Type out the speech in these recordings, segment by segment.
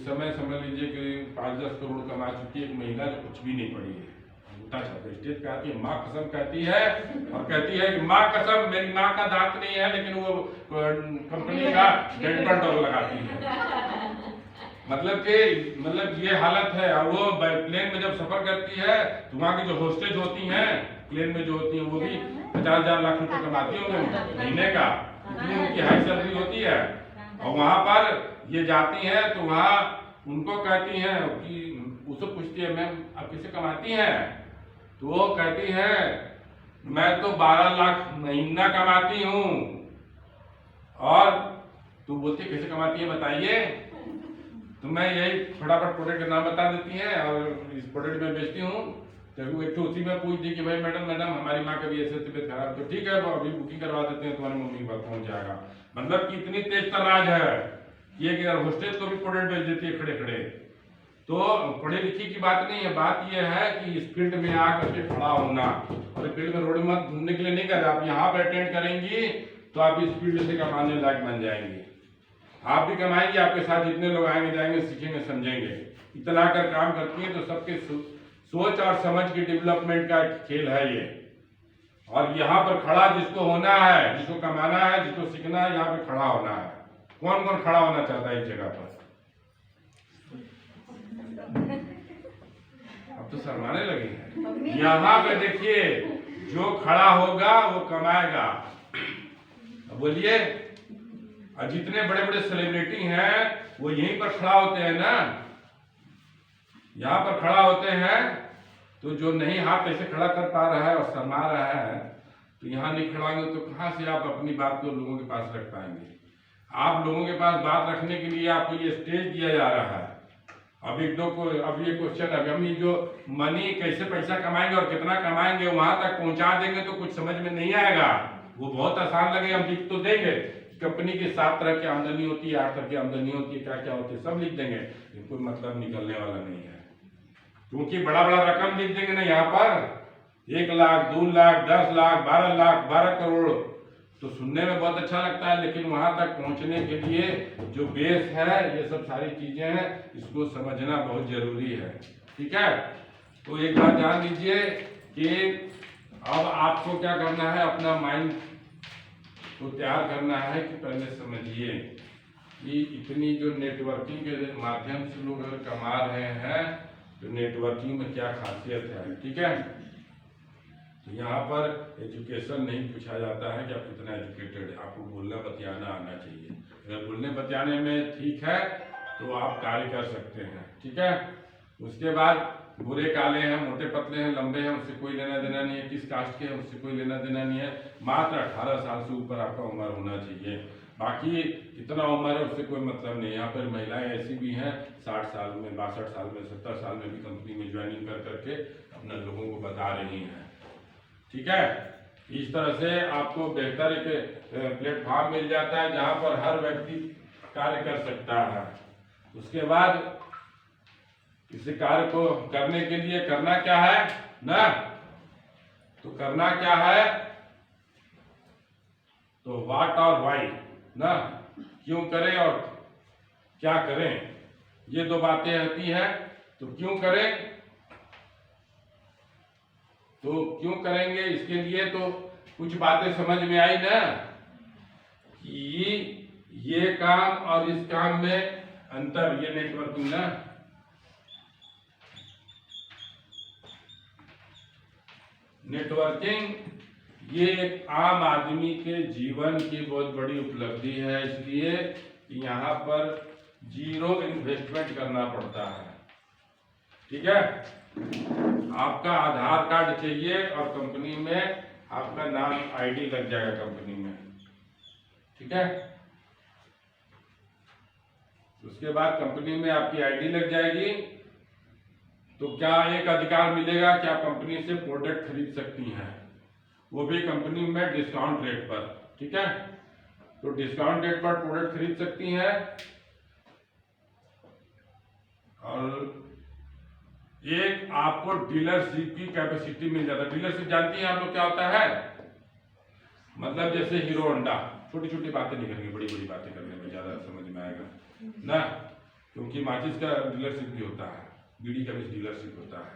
इस समय समझ लीजिए कि 5-10 करोड़ कमा चुकी एक महिला जो कुछ भी नहीं पड़ी है, स्टेज पे आती है, माँ कसम कहती है और कहती है कि माँ कसम मेरी माँ का दांत नहीं है, लेकिन वो कंपनी का डेंटल डॉग लगाती है। मतलब ये हालत है। और वो प्लेन में जब सफर करती है तो वहाँ की जो होस्टेज होती हैं प्लेन में जो होती हैं वो भी 50,000 लाख रुपए कमाती होंगे महीने का, इतनी उनकी हाई सैलरी होती है। और वहाँ पर ये जाती हैं तो वहाँ उनको कहती हैं कि उससे पूछती है मैम आप किसे कमाती हैं, तो वो कहती है मैं तो 12 लाख महीना कमाती हूँ। और तू बोलती कैसे कमाती है बताइए, तो मैं यही फटाफट प्रोडक्ट का नाम बता देती है और इस प्रोडक्ट में बेचती हूँ। तो एक तो उसी में पूछ दी कि भाई मैडम हमारी माँ का भी ऐसे तबीयत खराब, तो ठीक है अभी बुकिंग करवा देते हैं, तुम्हारी मम्मी के पास पहुंच जाएगा। मतलब कि इतनी तेज तर्राज है ये कि होस्टेज को भी प्रोडक्ट बेच देती है खड़े खड़े। तो पढ़े लिखे की बात नहीं है, बात यह है कि इस फील्ड में आकर के खड़ा होना। और इस फील्ड में रोड मत घूमने के लिए नहीं कर, आप यहाँ पर अटेंड करेंगी तो आप इस फील्ड से कमाने लायक बन जाएंगे। आप भी कमाएंगे, आपके साथ जितने लोग आएंगे जाएंगे सीखेंगे समझेंगे। इतना कर काम करती है तो सबके सोच और समझ की डेवलपमेंट का खेल है ये। और यहाँ पर खड़ा जिसको होना है, जिसको कमाना है, जिसको सीखना है, यहाँ पे खड़ा होना है। कौन कौन खड़ा होना चाहता है इस जगह पर? अब तो शर्माने लगे हैं। यहाँ पे देखिए जो खड़ा होगा वो कमाएगा। बोलिए, और जितने बड़े बड़े सेलिब्रिटी हैं वो यहीं पर खड़ा होते हैं ना, यहाँ पर खड़ा होते हैं। तो जो नहीं हाथ ऐसे खड़ा कर पा रहा है और शर्मा रहा है तो यहाँ नहीं खड़ा होंगे तो कहाँ से आप अपनी बात को लोगों के पास रख पाएंगे? आप लोगों के पास बात रखने के लिए आपको ये स्टेज दिया जा रहा है। अब ये क्वेश्चन है, हम ये जो मनी कैसे पैसा कमाएंगे और कितना कमाएंगे वहां तक पहुंचा देंगे तो कुछ समझ में नहीं आएगा। वो बहुत आसान लगे, हम लिख तो देंगे कंपनी की 7 तरह की आमदनी होती है, 8 तरह की आमदनी होती है, क्या क्या होती है सब लिख देंगे, लेकिन कोई मतलब निकलने वाला नहीं है। क्योंकि बड़ा बड़ा रकम लिख देंगे ना यहाँ पर 1 लाख 2 लाख 10 लाख 12 लाख 12 करोड़, तो सुनने में बहुत अच्छा लगता है, लेकिन वहां तक पहुंचने के लिए जो बेस है ये सब सारी चीजें हैं, इसको समझना बहुत जरूरी है। ठीक है, तो एक बात जान लीजिए कि अब आपको क्या करना है, अपना माइंड को तैयार करना है कि पहले समझिए कि इतनी जो नेटवर्किंग के माध्यम से लोग अगर कमा रहे हैं तो नेटवर्किंग में क्या खासियत है। ठीक है, तो यहाँ पर एजुकेशन नहीं पूछा जाता है कि आप कितना एजुकेटेड है, आपको बोलना बतियाना आना चाहिए। अगर बोलने बतियाने में ठीक है तो आप कार्य कर सकते हैं। ठीक है, उसके बाद बुरे काले हैं, मोटे पतले हैं, लंबे हैं, उससे कोई लेना देना नहीं है। किस कास्ट के हैं उससे कोई लेना देना नहीं है। मात्र 18 साल से ऊपर आपका उम्र होना चाहिए, बाकी कितना उम्र है उससे कोई मतलब नहीं। यहाँ पर महिलाएं ऐसी भी हैं 60 साल में 62 साल में 70 साल में भी कंपनी में ज्वाइनिंग कर करके अपने लोगों को बता रही हैं। ठीक है, इस तरह से आपको बेहतर एक प्लेटफॉर्म मिल जाता है जहाँ पर हर व्यक्ति कार्य कर सकता है। उसके बाद इस कार्य को करने के लिए करना क्या है ना, तो करना क्या है, तो व्हाट और व्हाई ना, क्यों करें और क्या करें, ये 2 बातें आती हैं। तो क्यों करें, तो क्यों करेंगे इसके लिए तो कुछ बातें समझ में आई ना कि ये काम और इस काम में अंतर, ये नेटवर्किंग ना, नेटवर्किंग ये एक आम आदमी के जीवन की बहुत बड़ी उपलब्धि है, इसलिए कि यहाँ पर 0 इन्वेस्टमेंट करना पड़ता है। ठीक है, आपका आधार कार्ड चाहिए और कंपनी में आपका नाम आईडी लग जाएगा कंपनी में। ठीक है, उसके बाद कंपनी में आपकी आईडी लग जाएगी तो क्या एक अधिकार मिलेगा कि आप कंपनी से प्रोडक्ट खरीद सकती हैं, वो भी कंपनी में डिस्काउंट रेट पर। ठीक है, तो डिस्काउंट रेट पर प्रोडक्ट खरीद सकती हैं। और एक आपको डीलरशिप की कैपेसिटी मिल जाता है। डीलरशिप जानती हैं आप लोग क्या होता है? मतलब जैसे हीरो होंडा, छोटी छोटी बातें नहीं करेंगे, बड़ी बड़ी बातें करने में ज्यादा समझ में आएगा ना। क्योंकि माचिस का डीलरशिप भी होता है, बीड़ी का भी डीलरशिप होता है,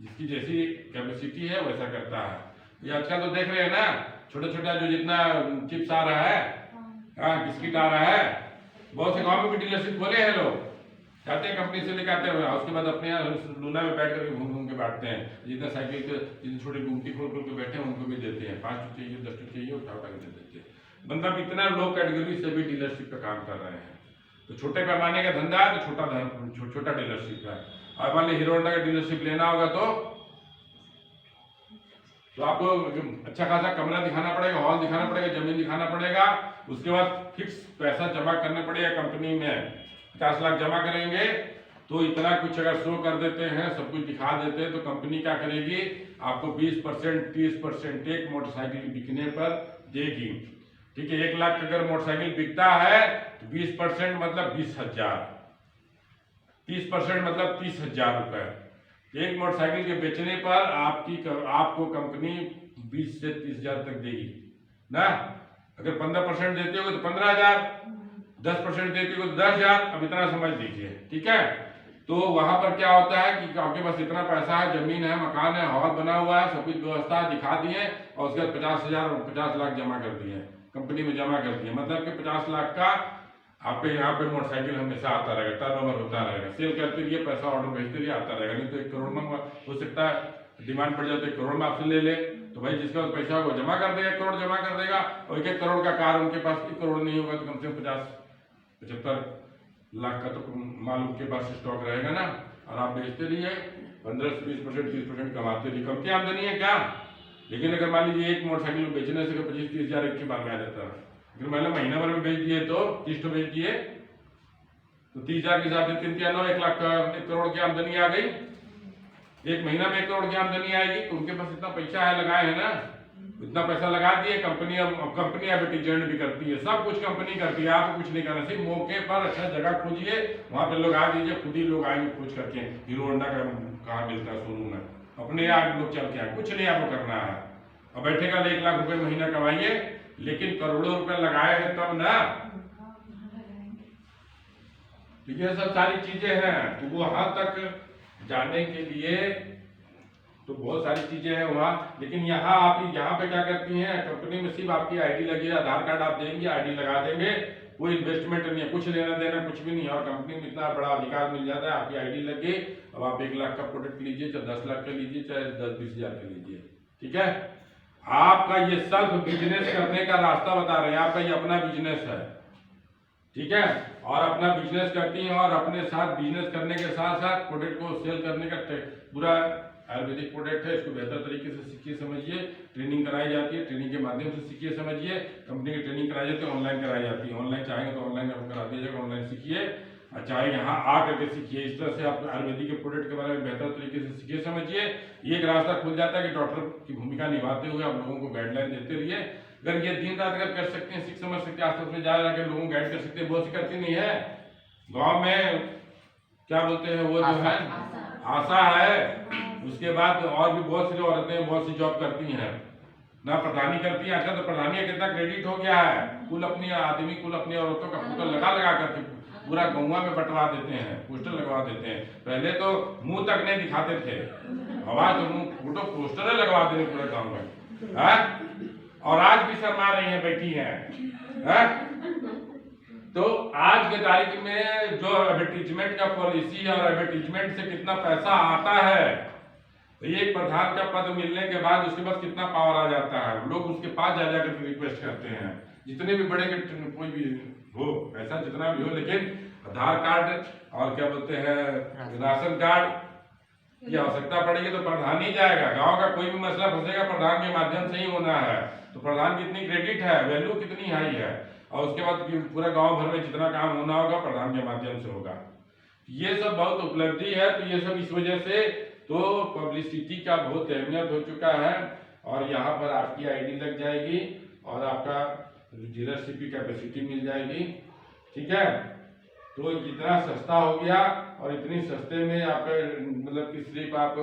जिसकी जैसी कैपेसिटी है वैसा करता है। ये आजकल तो देख रहे हैं ना, छोटा छोटा जो जितना चिप्स आ रहा है, हाँ बिस्किट आ रहा है, बहुत से गाँव में भी डीलरशिप खोले हैं लोग, जाते हैं कंपनी से लेकर आते हैं, उसके बाद अपने यहाँ लूना में बैठ करके घूम घूम के बांटते हैं। जितना साइकिल के जितने छोटे गुमटी खोल खोल के बैठे हैं उनको भी देते हैं, 5 टू चाहिए 10 टू चाहिए उठा उठा के दे देते हैं। मतलब इतना लो कैटेगरी से भी डीलरशिप का काम कर रहे हैं। तो छोटे पैमाने का धंधा है तो छोटा डीलरशिप है। और मान लीजिए हीरो होंडा का डीलरशिप लेना होगा तो आपको अच्छा खासा कमरा दिखाना पड़ेगा, हॉल दिखाना पड़ेगा, जमीन दिखाना पड़ेगा, उसके बाद फिक्स पैसा जमा करना पड़ेगा कंपनी में। 50 लाख जमा करेंगे तो इतना कुछ अगर शो कर देते हैं, सब कुछ दिखा देते हैं, तो कंपनी क्या करेगी, आपको 20% 30% एक मोटरसाइकिल बिकने पर देगी। ठीक है, 1 लाख अगर मोटरसाइकिल बिकता है तो 20% मतलब 20,000, 30% मतलब 30,000 रुपए। एक मोटरसाइकिल के बेचने पर आपको कंपनी 20 से 30,000 तक देगी ना। अगर 15% देते हो तो 15,000, 10% देते हो तो 10,000। अब इतना समझ लीजिए, ठीक है। तो वहां पर क्या होता है कि आपके पास इतना पैसा है, जमीन है, मकान है, हॉल बना हुआ है, सब कुछ व्यवस्था दिखा दिए और उसके बाद 50,000 और 50 लाख जमा कर दिए, कंपनी में जमा कर दिए। मतलब कि 50 लाख का आपके यहाँ पे मोटरसाइकिल हमेशा आता रहेगा, टर्नओवर होता रहेगा, सेल करते रहिए, पैसा ऑर्डर भेजते रहिए, आता रहेगा। नहीं तो 1 करोड़ में हो सकता है डिमांड पड़ जाए तो 1 करोड़ में आपसे ले ले, तो भाई जिसका पैसा होगा जमा कर देगा, 1 करोड़ जमा कर देगा। और 1 करोड़ का कार उनके पास 1 करोड़ नहीं होगा तो कम से कम 50-75 लाख का तो माल उनके पास स्टॉक रहेगा ना। और आप बेचते रहिए, 15 से 20% 30% कमाते रहिए। कम की आमदनी है क्या? लेकिन अगर मान लीजिए एक मोटरसाइकिल बेचने से 25-30 हजार एक के बार में आ जाता है, अगर मैंने महीना भर में बेच दिए तो 30 तो बेच दिए तो 30,000 के हिसाब से 3 या 9 1 लाख का 1 करोड़ की आमदनी आ गई। एक महीना में 1 करोड़ की आमदनी आएगी तो उनके पास इतना पैसा है, लगाए है ना, इतना पैसा लगा दिए। कंपनी एडवर्टीजमेंट भी करती है, सब कुछ कंपनी करती है, आपको कुछ नहीं करना। सिर्फ मौके पर अच्छा जगह खोजिए, वहां पे लोग आ दीजिए, खुद ही लोग आएंगे खोज करके हीरो होंडा का कहाँ मिलता है शोरूम में, अपने आप लोग चल के आए, कुछ नहीं आपको करना है। अब बैठेगा 1 लाख रुपए महीना कमाइए, लेकिन करोड़ों रुपए लगाए हैं तब ना। तो ये सब सारी चीजें हैं। तो वहां तक जाने के लिए तो बहुत सारी चीजें हैं वहाँ। लेकिन यहाँ आप यहाँ पे क्या करती हैं, कंपनी में सिर्फ आपकी आईडी लगी है, आधार कार्ड आप देंगे, आईडी लगा देंगे, कोई इन्वेस्टमेंट नहीं है, कुछ लेना देना कुछ भी नहीं है। और कंपनी में इतना बड़ा अधिकार मिल जाता है, आपकी आईडी लग गई। अब आप 1 लाख का प्रोडक्ट लीजिए, चाहे 10 लाख का लीजिए, चाहे 10-20 हजार का लीजिए, ठीक है। आपका ये सेल्फ बिजनेस करने का रास्ता बता रहे हैं, आपका ये अपना बिजनेस है, ठीक है। और अपना बिजनेस करती हैं और अपने साथ बिजनेस करने के साथ साथ प्रोडक्ट को सेल करने का पूरा आयुर्वेदिक प्रोडक्ट है, इसको बेहतर तरीके से सीखिए समझिए। ट्रेनिंग कराई जाती है, ट्रेनिंग के माध्यम से सीखिए समझिए। कंपनी की ट्रेनिंग कराई जाती है, ऑनलाइन कराई जाती है, ऑनलाइन चाहेंगे तो ऑनलाइन आपको करा दिया जाएगा, ऑनलाइन सीखिए। चाहे यहाँ आ करके सीखिए। इस तरह से आप आयुर्वेदिक के प्रोडक्ट के बारे में बेहतर तरीके से सीखिए समझिए। एक रास्ता खुल जाता है कि डॉक्टर की भूमिका निभाते हुए आप लोगों को गाइडलाइन देते रहिए। अगर ये दिन रात अगर कर सकते हैं, सीख समझ सकते हैं, आस-पास में जा जाकर लोगों को गाइड कर सकते हैं, बहुत सी करती नहीं है। गाँव में क्या बोलते हैं वो जो है आशा है, उसके बाद और भी बहुत सी औरतें बहुत सी जॉब करती हैं ना, प्रधानी करती है। अच्छा तो प्रधानी का कितना क्रेडिट हो गया है, कुल अपनी आदमी कुल अपनी औरतों का फोटो लगा करके पूरा गौवा में बंटवा देते हैं, पोस्टर लगवा देते हैं। पहले तो मुंह तक नहीं दिखाते थे, आवाज तो मुंह फोटो पोस्टर लगवा देते पूरे गाँव में, है? और आज भी शर्मा रही है, बैठी है? तो आज के तारीख में जो एडवर्टीजमेंट का पॉलिसी है और एडवर्टीजमेंट से कितना पैसा आता है, तो एक प्रधान का पद मिलने के बाद उसके पास कितना पावर आ जाता है। लोग उसके पास जा जाकर रिक्वेस्ट करते हैं, जितने भी बड़े कोई भी हो, पैसा जितना भी हो, लेकिन आधार कार्ड और क्या बोलते हैं राशन कार्ड की आवश्यकता पड़ेगी तो प्रधान ही जाएगा। गांव का कोई भी मसला फंसेगा प्रधान के माध्यम से ही होना है। तो प्रधान की इतनी क्रेडिट है, वैल्यू कितनी हाई है। और उसके बाद पूरा गांव भर में जितना काम होना होगा प्रधान के माध्यम से होगा। ये सब बहुत उपलब्धि है। तो ये सब इस वजह से तो पब्लिसिटी का बहुत अहमियत हो चुका है। और यहाँ पर आपकी आईडी लग जाएगी और आपका डीलरशिप की कैपेसिटी मिल जाएगी, ठीक है। तो इतना सस्ता हो गया और इतनी सस्ते में आपका मतलब कि सिर्फ आप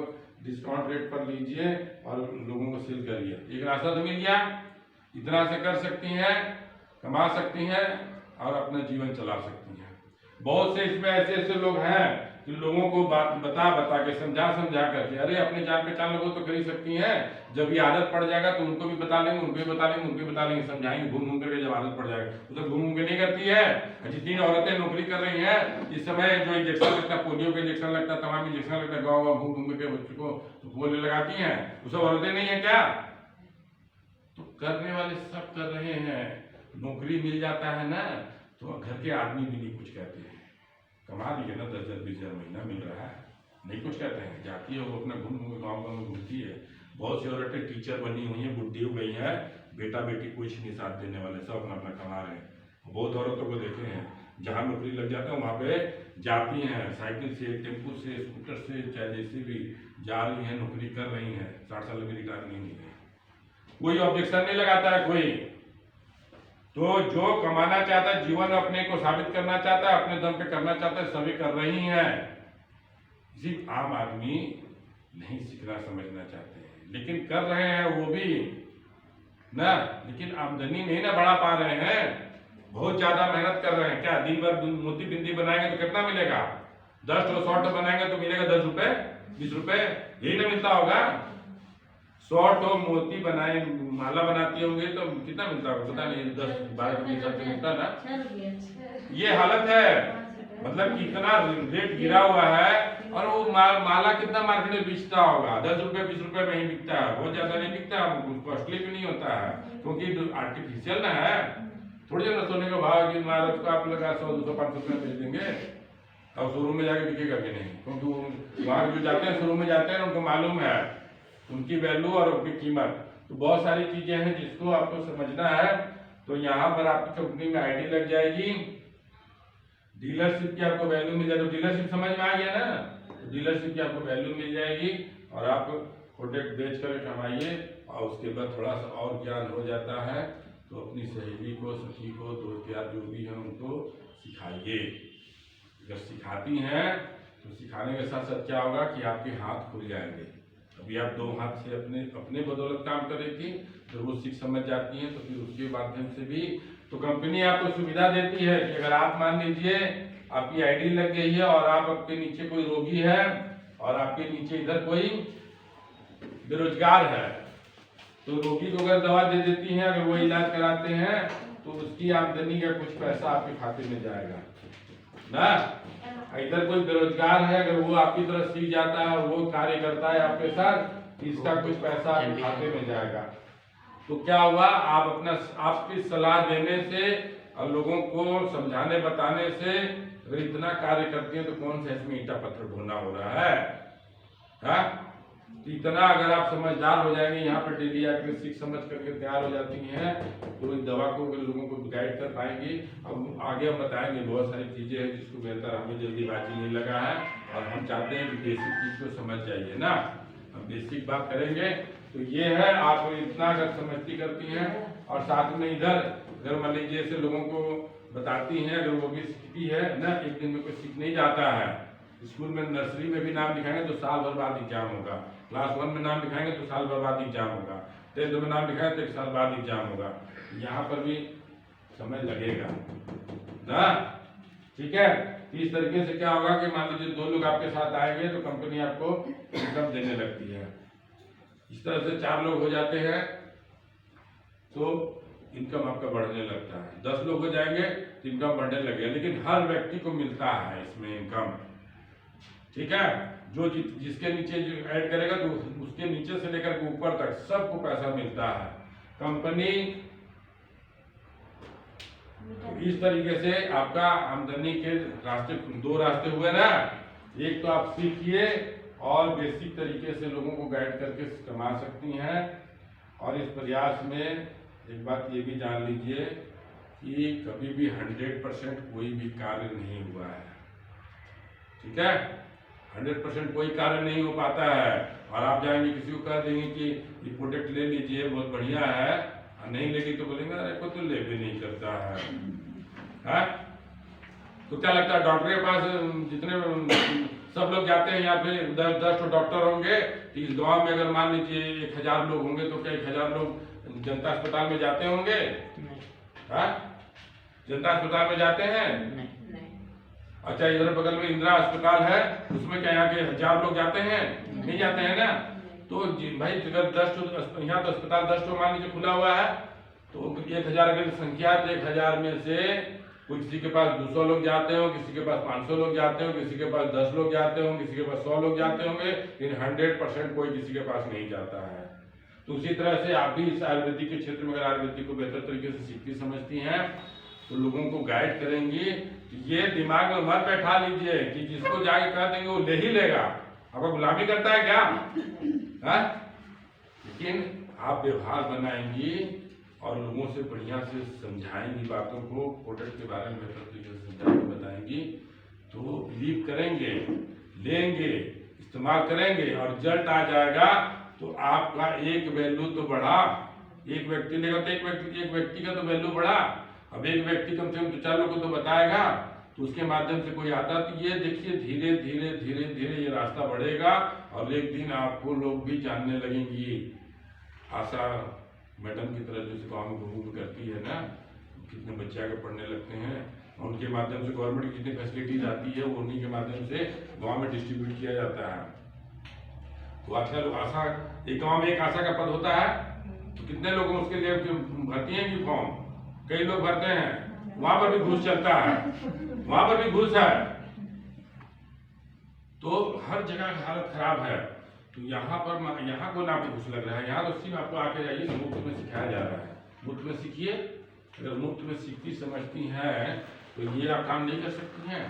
डिस्काउंट रेट पर लीजिए और लोगों को सेल करिए। एक रास्ता तो मिल गया, इतना से कर सकती हैं, कमा सकती हैं और अपना जीवन चला सकती हैं। बहुत से इसमें ऐसे ऐसे लोग हैं कि लोगों को बात बता बता के समझा करके, अरे अपने जान पहचान लोगों तो खरीद सकती हैं, जब ये आदत पड़ जाएगा तो उनको भी बता लेंगे, उनको भी बता लेंगे, उनको भी बता लेंगे, समझाएंगे घूम घूम करके। जब आदत पड़ जाएगा तो घूम घूम के नहीं करती है। जितनी औरतें नौकरी कर रही हैं इस समय, जो इंजेक्शन लगता है, पोलियो का इंजेक्शन लगता है, तमाम इंजेक्शन लगता है, गाँव घूम घूम के बच्चों को पोलियो लगाती हैं, वो सब औरतें नहीं है क्या? तो करने वाले सब कर रहे हैं। नौकरी मिल जाता है ना तो घर के आदमी भी नहीं कुछ कहते हैं, कमा लिए ना 10-10 20,000 महीना मिल रहा है, नहीं कुछ कहते हैं। जाती है वो अपना घूम घूम गाँव गाँव में घूमती है। बहुत सी औरतें टीचर बनी हुई हैं, बुढ़ी हो गई हैं, बेटा बेटी कुछ नहीं साथ देने वाले, सब अपना अपना कमा रहे हैं। बहुत औरतों को देखे हैं जहाँ नौकरी लग जाता है वहाँ पे जाती हैं, साइकिल से, टेम्पू से, स्कूटर से, चाहे जैसे भी जा रही हैं, नौकरी कर रही हैं, 60 साल में रिटायर नहीं है, कोई ऑब्जेक्शन नहीं लगाता है कोई। तो जो कमाना चाहता है, जीवन में अपने को साबित करना चाहता है, अपने दम पे करना चाहता है, सभी कर रही हैं। सिर्फ आम आदमी नहीं सीखना समझना चाहते हैं, लेकिन कर रहे हैं वो भी ना, लेकिन आमदनी नहीं ना बढ़ा पा रहे हैं, बहुत ज्यादा मेहनत कर रहे हैं। क्या दिन भर मोती बिंदी बनाएंगे तो कितना मिलेगा? 10 तो 100 बनाएंगे तो मिलेगा 10 रुपए 20 रुपए, यही ना मिलता होगा। 100 मोती बनाए, माला बनाती होंगे तो कितना मिलता होगा पता नहीं, 10-12 के हिसाब से मिलता ना। ये हालत है, मतलब इतना रेट गिरा हुआ है, और वो माला कितना मार्केट में बिकता होगा? 10 रुपए 20 रुपए में ही बिकता है, बहुत ज्यादा नहीं बिकता है, कॉस्टली भी नहीं होता है, क्योंकि आर्टिफिशियल ना है। थोड़ी ना सोने का भाव कि महाराज को आप लगा 100 200 500 रुपये बेच देंगे, अब शोरूम में जाके बिकेगा कि नहीं, क्योंकि वहाँ जो जाते हैं शोरूम में जाते हैं उनको मालूम है उनकी वैल्यू और उनकी कीमत। तो बहुत सारी चीजें हैं जिसको आपको समझना है। तो यहाँ पर आपकी कंपनी में आईडी लग जाएगी, डीलरशिप की आपको वैल्यू मिल जाएगी। डीलरशिप समझ में आ गया ना? तो डीलरशिप की आपको वैल्यू मिल जाएगी और आप प्रोडक्ट बेच कर कमाइए। और उसके बाद थोड़ा सा और ज्ञान हो जाता है तो अपनी सहेली को, सखी को, दोस्त यार जो भी है उनको सिखाइए। अगर सिखाती हैं तो सिखाने के साथ साथ क्या होगा कि आपके हाथ खुल जाएंगे। अभी आप 2 हाथ से अपने बदौलत काम कर रही थी, तो वो सीख समझ जाती हैं, तो फिर उसके माध्यम से भी तो कंपनी आपको सुविधा देती है कि अगर आप मान लीजिए आपकी आईडी लग गई है और आप आपके नीचे कोई रोगी है और आपके नीचे इधर कोई बेरोजगार है, तो रोगी को अगर दवा दे देती हैं, अगर वो इलाज कराते हैं तो उसकी आमदनी का कुछ पैसा आपके खाते में जाएगा ना। इधर कोई बेरोजगार है, अगर वो आपकी तरफ सीख जाता है और वो कार्य करता है आपके साथ, इसका कुछ पैसा आपके खाते में जाएगा। तो क्या हुआ, आप अपना आपकी सलाह देने से और लोगों को समझाने बताने से अगर इतना कार्य करती है तो कौन सा इसमें ईंटा पत्थर ढूंढना हो रहा है? हाँ, इतना अगर आप समझदार हो जाएंगे, यहाँ पर डेली आकर सीख समझ करके तैयार हो जाती हैं, तो इस दवा को लोगों को गाइड कर पाएंगी। अब आगे हम बताएंगे, बहुत सारी चीजें हैं जिसको बेहतर हमें जल्दीबाजी नहीं लगा है और हम चाहते हैं कि बेसिक चीज को समझ जाइए ना। हम बेसिक बात करेंगे तो ये है, आप इतना अगर समझती करती हैं और साथ में इधर अगर मान लीजिए ऐसे लोगों को बताती हैं, अगर वो भी सीखती है ना, एक दिन में कोई सीख नहीं जाता है। स्कूल में नर्सरी में भी नाम लिखाएंगे तो साल भर बाद एग्जाम होगा, क्लास 1 में नाम लिखाएंगे तो साल भर बाद एग्जाम होगा, 10th में नाम लिखाएंगे तो 1 साल बाद एग्जाम होगा। यहाँ पर भी समय लगेगा ना, ठीक है। इस तरीके से क्या होगा कि मान लीजिए 2 लोग आपके साथ आएंगे तो कंपनी आपको इनकम देने लगती है। इस तरह से 4 लोग हो जाते हैं तो इनकम आपका बढ़ने लगता है। 10 लोग हो जाएंगे तो इनकम बढ़ने लगेगा, लेकिन हर व्यक्ति को मिलता है इसमें इनकम, ठीक है। जो जिसके नीचे जो ऐड करेगा तो उसके नीचे से लेकर के ऊपर तक सबको पैसा मिलता है। कंपनी इस तरीके से आपका आमदनी के रास्ते 2 रास्ते हुए ना, एक तो आप सीखिए और बेसिक तरीके से लोगों को गाइड करके कमा सकती हैं। और इस प्रयास में एक बात ये भी जान लीजिए कि कभी भी 100% कोई भी कार्य नहीं हुआ है, ठीक है। 100% कोई कार्य नहीं हो पाता है। और आप जाएंगे किसी को कह देंगे कि ये प्रोडक्ट ले लीजिए बहुत बढ़िया है, और नहीं लेगी तो बोलेंगे अरे को तो ले भी नहीं करता है। तो क्या लगता है डॉक्टर के पास जितने सब लोग जाते हैं, यहाँ पे 10 तो डॉक्टर होंगे, तो इस गांव में अगर मान लीजिए 1000 लोग होंगे तो क्या 1000 लोग जनता अस्पताल में जाते होंगे? हाँ, जनता अस्पताल में जाते हैं? अच्छा, इधर बगल में इंदिरा अस्पताल है, उसमें क्या यहाँ के 1000 लोग जाते हैं? नहीं जाते हैं ना। तो भाई अगर 10 यहाँ तो अस्पताल 10 मान लीजिए खुला हुआ है, तो 1000 अगर संख्या है तो 1000 में से कोई किसी के पास 200 लोग जाते हो, किसी के पास 500 लोग जाते हो, किसी के पास 10 लोग जाते होंगे, किसी के पास 100 लोग जाते होंगे, लेकिन 100% कोई किसी के पास नहीं जाता है। तो उसी तरह से आप भी इस आयुर्वेदिक के क्षेत्र में अगर आयुर्वेदिक को बेहतर तरीके से सीखती समझती हैं तो लोगों को गाइड करेंगी। ये दिमाग में मत बैठा लीजिए कि जिसको जाके कह देंगे वो ले ही लेगा, आपको गुलामी करता है क्या? लेकिन आप व्यवहार बनाएंगी और लोगों से बढ़िया से समझाएंगी, बातों को प्रोडक्ट के बारे में बेहतर तरीके से समझाएंगे, बताएंगी, तो बिलीव करेंगे, लेंगे, इस्तेमाल करेंगे और रिजल्ट आ जाएगा तो आपका एक वैल्यू तो बढ़ा। एक व्यक्ति लेगा तो एक व्यक्ति का तो वैल्यू बढ़ा। अब एक व्यक्ति कम से कम 2-4 लोग को तो बताएगा, तो उसके माध्यम से कोई आता। तो ये देखिए धीरे धीरे धीरे धीरे ये रास्ता बढ़ेगा और एक दिन आपको लोग भी जानने लगेंगी। आशा मैडम की तरह जैसे गाँव में घूम करती है ना, कितने बच्चे आगे पढ़ने लगते हैं, उनके माध्यम से गवर्नमेंट की जितनी फैसिलिटीज आती है वो उन्हीं के माध्यम से गाँव में डिस्ट्रीब्यूट किया जाता है। तो आजकल आशा एक गाँव में एक आशा का पद होता है, तो कितने लोग उसके लिए भरती हैं कि फॉर्म, कई लोग भरते हैं, वहां पर भी घूस चलता है, वहां पर भी घूस है। तो हर जगह की हालत खराब है। तो यहाँ पर यहाँ को ना आपको घूस लग रहा है, यहाँ तो सिर्फ आपको आके जाइए, मुफ्त में सिखाया जा रहा है। मुफ्त में सीखिए। अगर मुफ्त में सीखती समझती हैं तो ये आप काम नहीं कर सकती हैं।